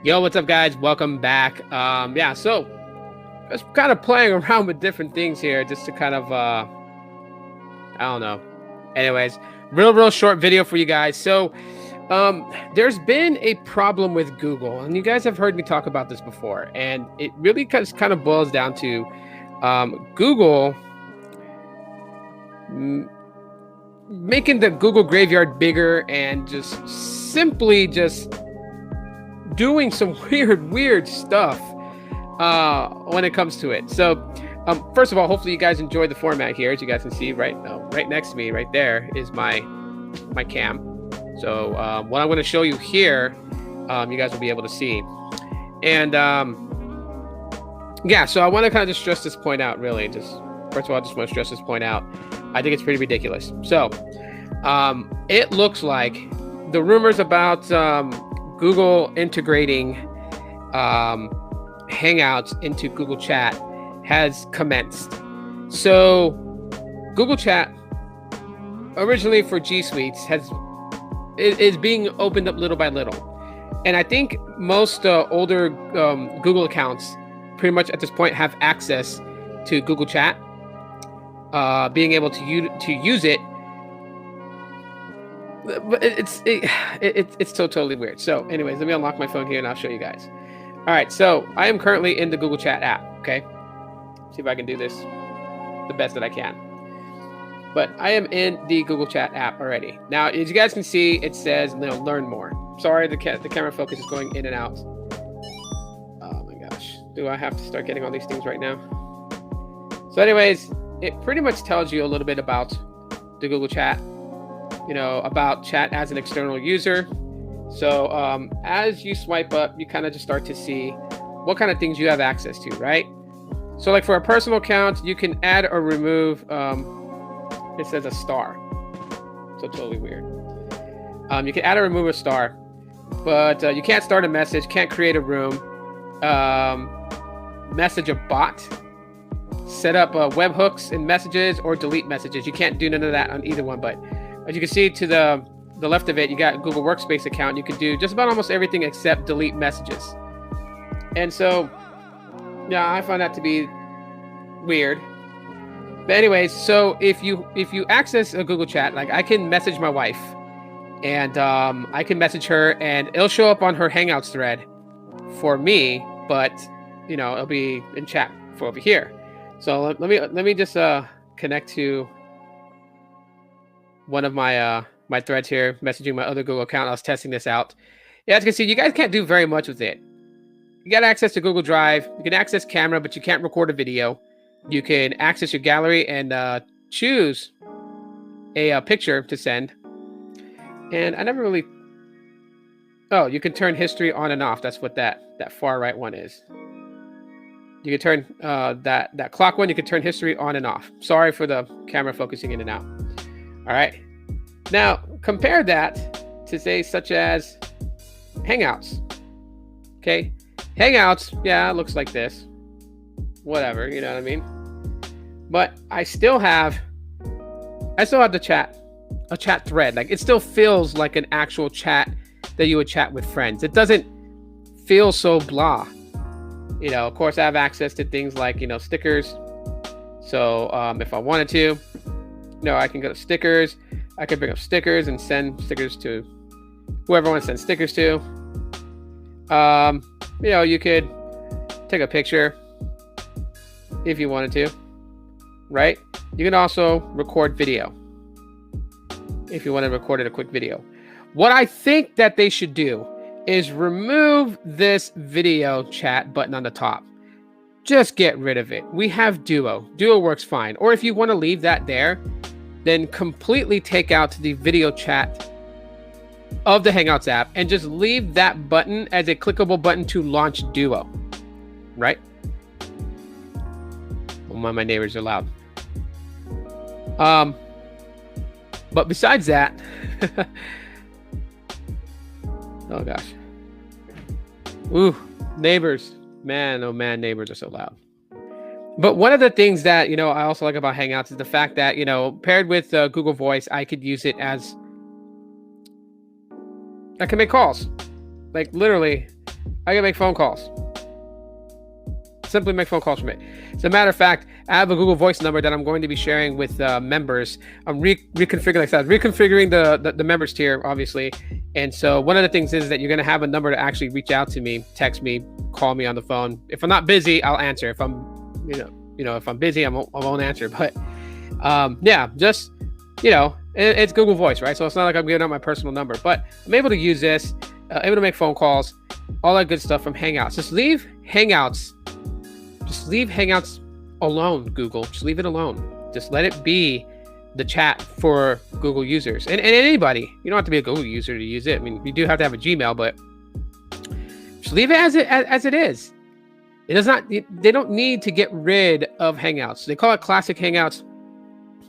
Yo, what's up, guys? Welcome back. So just kind of playing around with different things here, just to kind of, I don't know. Anyways, real short video for you guys. So, there's been a problem with Google, and you guys have heard me talk about this before, and it really kind of boils down to Google making the Google graveyard bigger and just simply just doing some weird stuff when it comes to it. So first of all, hopefully you guys enjoy the format here. As you guys can see right next to me right there is my cam. So what I'm going to show you here, you guys will be able to see. And so I want to kind of just stress this point out, really. First of all, I just want to stress this point out. I think it's pretty ridiculous. So it looks like the rumors about Google integrating Hangouts into Google Chat has commenced. So Google Chat, originally for G Suites, is being opened up little by little. And I think most older Google accounts pretty much at this point have access to Google Chat, being able to use it. But it's totally weird. So anyways, let me unlock my phone here and I'll show you guys. All right, so I am currently in the Google Chat app. Okay, see if I can do this the best that I can. But I am in the Google Chat app already. Now, as you guys can see, it says learn more. Sorry, the camera focus is going in and out. Oh my gosh, do I have to start getting all these things right now? So anyways, it pretty much tells you a little bit about the Google Chat, about chat as an external user. So as you swipe up, you kind of just start to see what kind of things you have access to, right? So like for a personal account, you can add or remove, it says a star. So totally weird. You can add or remove a star, but you can't start a message, can't create a room, message a bot, set up webhooks and messages, or delete messages. You can't do none of that on either one, but as you can see to the left of it, you got Google Workspace account. You can do just about almost everything except delete messages. And so, yeah, I find that to be weird. But anyways, so if you access a Google Chat, like I can message my wife, and I can message her, and it'll show up on her Hangouts thread for me, but it'll be in chat for over here. So let me just connect to one of my my threads here, messaging my other Google account. I was testing this out. Yeah, as you can see, you guys can't do very much with it. You got access to Google Drive. You can access camera, but you can't record a video. You can access your gallery and choose a picture to send. And I never really... Oh, you can turn history on and off. That's what that far right one is. You can turn that clock one. You can turn history on and off. Sorry for the camera focusing in and out. All right. Now compare that to say such as Hangouts. Okay, Hangouts, yeah, it looks like this. Whatever, you know what I mean? But I still have the chat, a chat thread. Like it still feels like an actual chat that you would chat with friends. It doesn't feel so blah. Of course, I have access to things like stickers. So if I wanted to, I can go to stickers. I can bring up stickers and send stickers to whoever I want to send stickers to. You could take a picture if you wanted to, right? You can also record video if you want to record a quick video. What I think that they should do is remove this video chat button on the top. Just get rid of it. We have Duo. Duo works fine. Or if you want to leave that there, then completely take out the video chat of the Hangouts app and just leave that button as a clickable button to launch Duo, right? Oh my neighbors are loud. But besides that, oh gosh. Ooh, neighbors. Man, oh man, neighbors are so loud. But one of the things that, I also like about Hangouts is the fact that, paired with Google Voice, I could use it as, I can make calls. Like literally, I can make phone calls. Simply make phone calls from it. As a matter of fact, I have a Google Voice number that I'm going to be sharing with members. I'm reconfiguring, like I said, reconfiguring the members tier, obviously. And so one of the things is that you're going to have a number to actually reach out to me, text me, call me on the phone. If I'm not busy, I'll answer. If I'm, if I'm busy, I won't answer. But yeah, just, it's Google Voice, right? So it's not like I'm giving out my personal number, but I'm able to use this, able to make phone calls, all that good stuff from Hangouts. Just leave Hangouts alone, Google. Just leave it alone. Just let it be the chat for Google users and anybody. You don't have to be a Google user to use it. I mean, you do have to have a Gmail, but just leave it as it is. It does not. They don't need to get rid of Hangouts. They call it Classic Hangouts.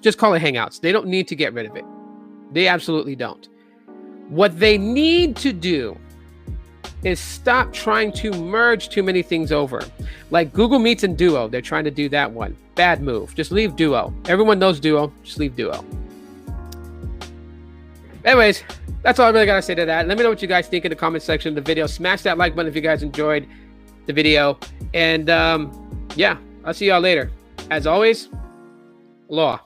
Just call it Hangouts. They don't need to get rid of it. They absolutely don't. What they need to do is stop trying to merge too many things over. Like Google Meets and Duo, they're trying to do that one. Bad move. Just leave Duo. Everyone knows Duo. Just leave Duo. Anyways, that's all I really got to say to that. Let me know what you guys think in the comment section of the video. Smash that like button if you guys enjoyed the video. And yeah, I'll see y'all later. As always, aloha.